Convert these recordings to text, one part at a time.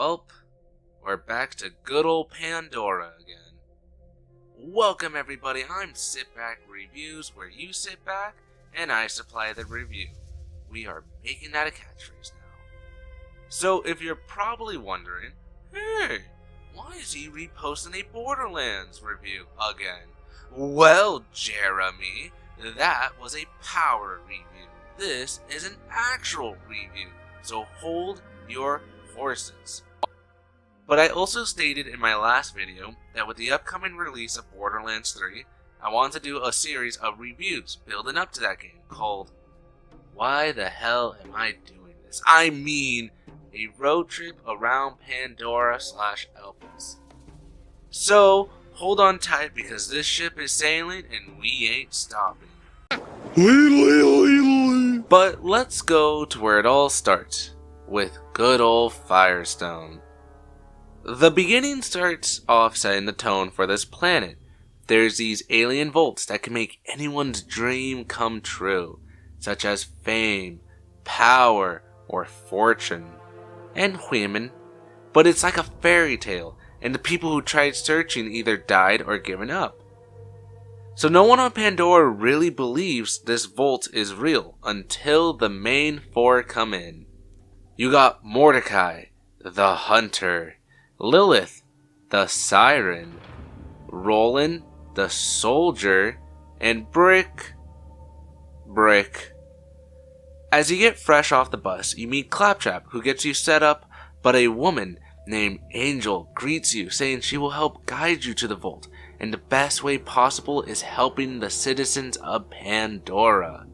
Welp, we're back to good old Pandora again. Welcome everybody, I'm Sit Back Reviews, where you sit back and I supply the review. We are making that a catchphrase now. So if you're probably wondering, hey, why is he reposting a Borderlands review again? Well, Jeremy, that was a power review. This is an actual review, so hold your horses. But I also stated in my last video that with the upcoming release of Borderlands 3, I want to do a series of reviews building up to that game called Why the Hell Am I Doing This? I mean, a road trip around Pandora / Elpis. So, hold on tight because this ship is sailing and we ain't stopping. But let's go to where it all starts, with good old Firestone. The beginning starts off setting the tone for this planet. There's these alien vaults that can make anyone's dream come true, such as fame, power, or fortune, and women. But it's like a fairy tale, and the people who tried searching either died or given up. So no one on Pandora really believes this vault is real until the main four come in. You got Mordecai, the hunter, Lilith, the siren, Roland, the soldier, and Brick. As you get fresh off the bus, you meet Claptrap, who gets you set up, but a woman named Angel greets you, saying she will help guide you to the vault, and the best way possible is helping the citizens of Pandora.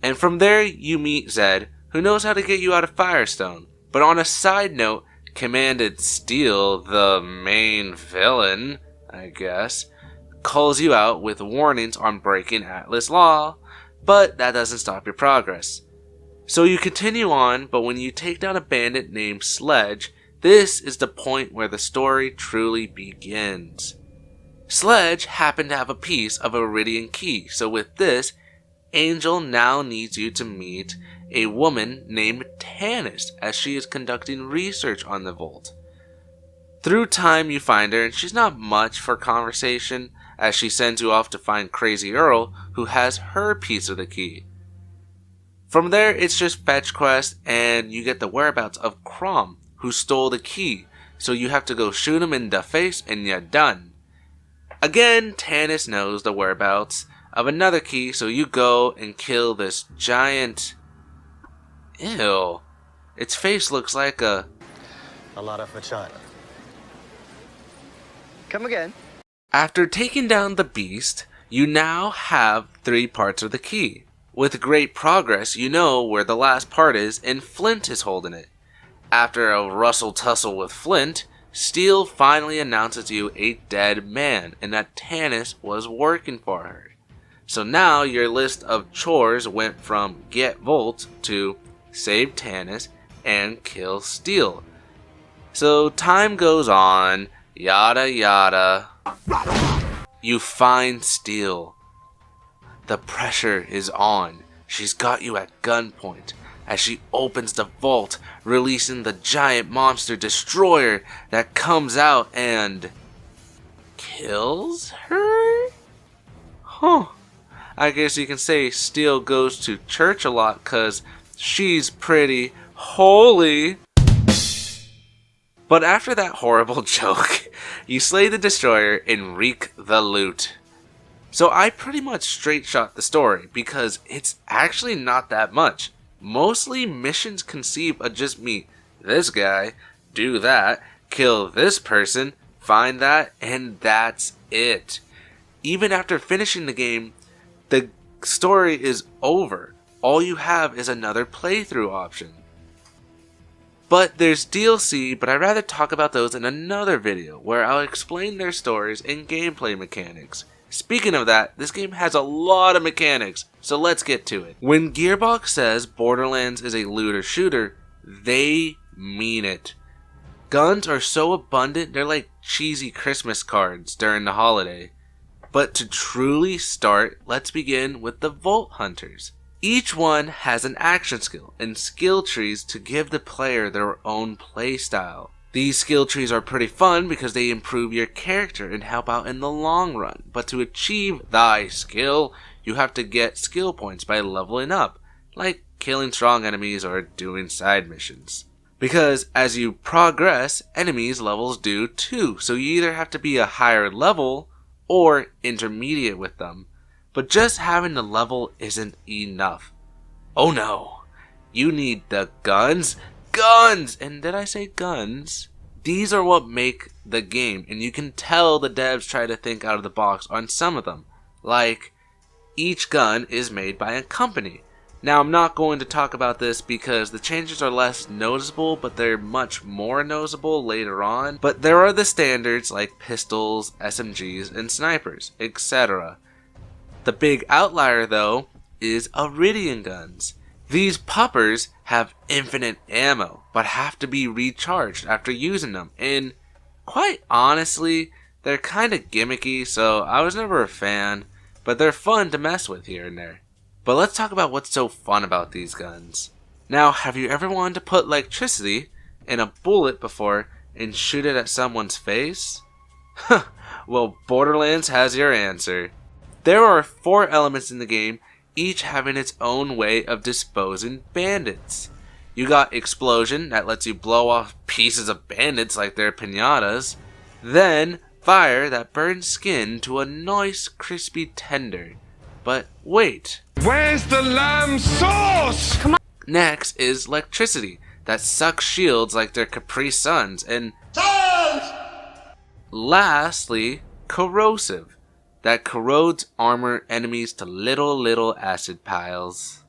And from there, you meet Zed, who knows how to get you out of Firestone. But on a side note, Commandant Steel, the main villain, I guess, calls you out with warnings on breaking Atlas law, but that doesn't stop your progress. So you continue on, but when you take down a bandit named Sledge, this is the point where the story truly begins. Sledge happened to have a piece of Iridian key, so with this, Angel now needs you to meet a woman named Tannis as she is conducting research on the vault. Through time you find her, and she's not much for conversation as she sends you off to find Crazy Earl, who has her piece of the key. From there it's just fetch quest and you get the whereabouts of Crom, who stole the key, so you have to go shoot him in the face and you're done. Again, Tannis knows the whereabouts of another key, so you go and kill this giant... Ew. Its face looks like a lot of vagina. Come again. After taking down the beast, you now have 3 parts of the key. With great progress, you know where the last part is, and Flint is holding it. After a rustle-tussle with Flint, Steel finally announces you a dead man, and that Tannis was working for her. So now your list of chores went from get Volt to save Tannis and kill Steel. So time goes on, yada yada. You find Steel. The pressure is on. She's got you at gunpoint as she opens the vault, releasing the giant monster destroyer that comes out and kills her? Huh. I guess you can say Steel goes to church a lot cause she's pretty holy. But after that horrible joke, you slay the destroyer and wreak the loot. So I pretty much straight shot the story because it's actually not that much. Mostly missions conceive of just meet this guy, do that, kill this person, find that, and that's it. Even after finishing the game, the story is over. All you have is another playthrough option. But there's DLC, but I'd rather talk about those in another video where I'll explain their stories and gameplay mechanics. Speaking of that, this game has a lot of mechanics, so let's get to it. When Gearbox says Borderlands is a looter shooter, they mean it. Guns are so abundant, they're like cheesy Christmas cards during the holiday. But to truly start, let's begin with the Vault Hunters. Each one has an action skill and skill trees to give the player their own playstyle. These skill trees are pretty fun because they improve your character and help out in the long run, but to achieve thy skill, you have to get skill points by leveling up, like killing strong enemies or doing side missions. Because as you progress, enemies' levels do too, so you either have to be a higher level or intermediate with them. But just having the level isn't enough. Oh no, you need the guns. Guns! And did I say guns? These are what make the game, and you can tell the devs try to think out of the box on some of them. Like, each gun is made by a company. Now, I'm not going to talk about this because the changes are less noticeable, but they're much more noticeable later on. But there are the standards like pistols, SMGs, and snipers, etc. The big outlier, though, is Iridium guns. These puppers have infinite ammo, but have to be recharged after using them, and quite honestly, they're kinda gimmicky, so I was never a fan, but they're fun to mess with here and there. But let's talk about what's so fun about these guns. Now, have you ever wanted to put electricity in a bullet before and shoot it at someone's face? Well, Borderlands has your answer. There are 4 elements in the game, each having its own way of disposing bandits. You got explosion, that lets you blow off pieces of bandits like they're piñatas. Then fire, that burns skin to a nice crispy tender. But wait. Where's the lamb sauce? Come on. Next is electricity, that sucks shields like they're Capri Suns. And lastly, corrosive, that corrodes armor enemies to little acid piles.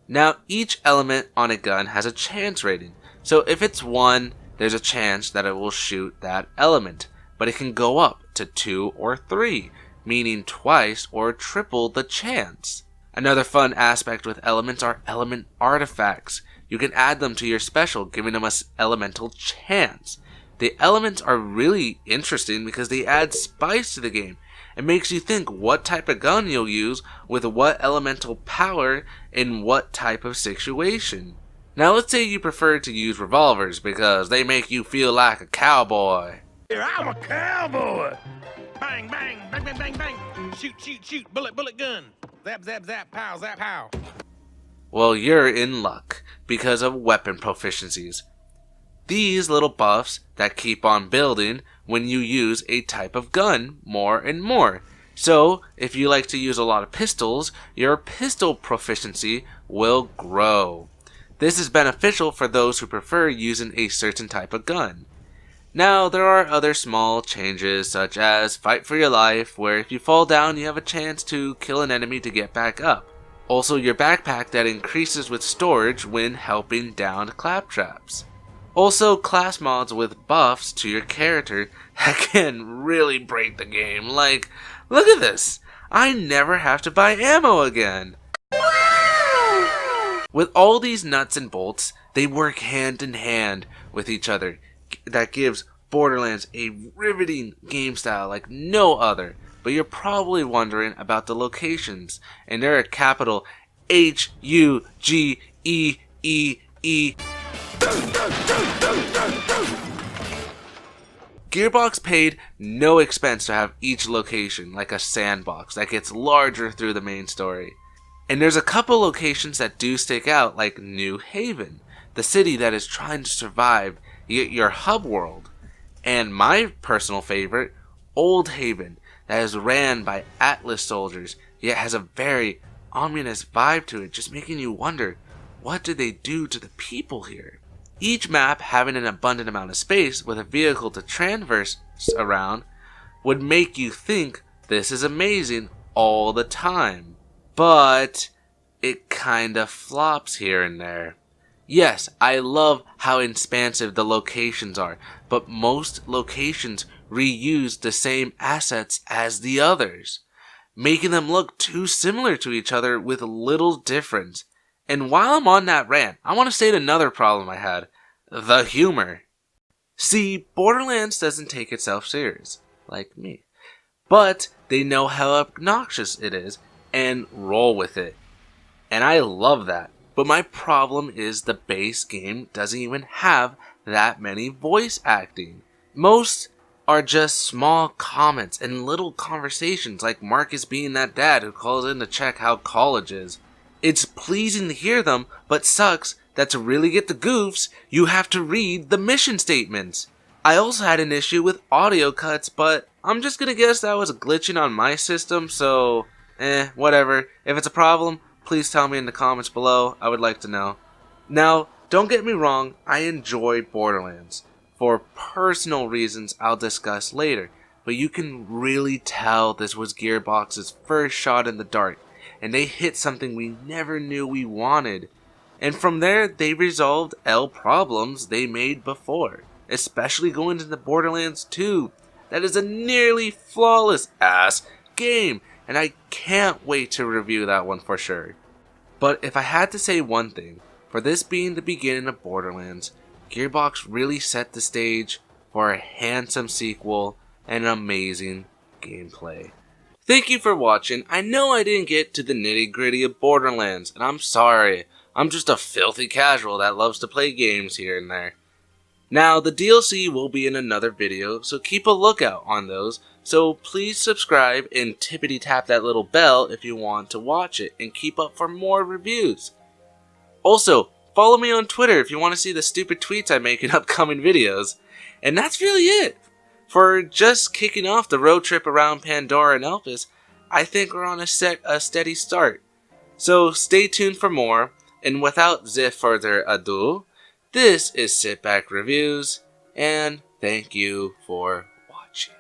Now, each element on a gun has a chance rating, so if it's 1, there's a chance that it will shoot that element, but it can go up to 2 or 3, meaning twice or triple the chance. Another fun aspect with elements are element artifacts. You can add them to your special, giving them an elemental chance. The elements are really interesting because they add spice to the game. It makes you think what type of gun you'll use with what elemental power in what type of situation. Now let's say you prefer to use revolvers because they make you feel like a cowboy. I'm a cowboy. Bang, bang, bang, bang, bang, bang. Shoot, shoot, shoot. Bullet, bullet, gun. Zap, zap, zap, pow, zap, pow. Well, you're in luck because of weapon proficiencies. These little buffs that keep on building when you use a type of gun more and more. So, if you like to use a lot of pistols, your pistol proficiency will grow. This is beneficial for those who prefer using a certain type of gun. Now, there are other small changes such as fight for your life, where if you fall down you have a chance to kill an enemy to get back up. Also, your backpack that increases with storage when helping down claptraps. Also, class mods with buffs to your character that can really break the game. Like, look at this! I never have to buy ammo again! With all these nuts and bolts, they work hand in hand with each other. That gives Borderlands a riveting game style like no other. But you're probably wondering about the locations, and they're a capital H-U-G-E-E-E. Gearbox paid no expense to have each location like a sandbox that gets larger through the main story. And there's a couple locations that do stick out, like New Haven, the city that is trying to survive your hub world. And my personal favorite, Old Haven, that is ran by Atlas soldiers, yet has a very ominous vibe to it, just making you wonder, what did they do to the people here? Each map having an abundant amount of space with a vehicle to traverse around would make you think this is amazing all the time. But it kinda flops here and there. Yes, I love how expansive the locations are, but most locations reuse the same assets as the others, making them look too similar to each other with little difference. And while I'm on that rant, I want to state another problem I had: the humor. See, Borderlands doesn't take itself serious, like me. but they know how obnoxious it is and roll with it. And I love that. But my problem is the base game doesn't even have that many voice acting. Most are just small comments and little conversations, like Marcus being that dad who calls in to check how college is. It's pleasing to hear them, but sucks that to really get the goofs, you have to read the mission statements. I also had an issue with audio cuts, but I'm just gonna guess that was glitching on my system, so whatever. If it's a problem, please tell me in the comments below. I would like to know. Now, don't get me wrong, I enjoy Borderlands. For personal reasons I'll discuss later, but you can really tell this was Gearbox's first shot in the dark, and they hit something we never knew we wanted. And from there, they resolved problems they made before, especially going into Borderlands 2. That is a nearly flawless ass game, and I can't wait to review that one for sure. But if I had to say one thing, for this being the beginning of Borderlands, Gearbox really set the stage for a handsome sequel and amazing gameplay. Thank you for watching. I know I didn't get to the nitty gritty of Borderlands, and I'm sorry. I'm just a filthy casual that loves to play games here and there. Now, the DLC will be in another video, so keep a lookout on those. So please subscribe and tippity tap that little bell if you want to watch it and keep up for more reviews. Also, follow me on Twitter if you want to see the stupid tweets I make in upcoming videos. And that's really it. For just kicking off the road trip around Pandora and Elpis, I think we're on a steady start. So stay tuned for more, and without further ado, this is Sit Back Reviews, and thank you for watching.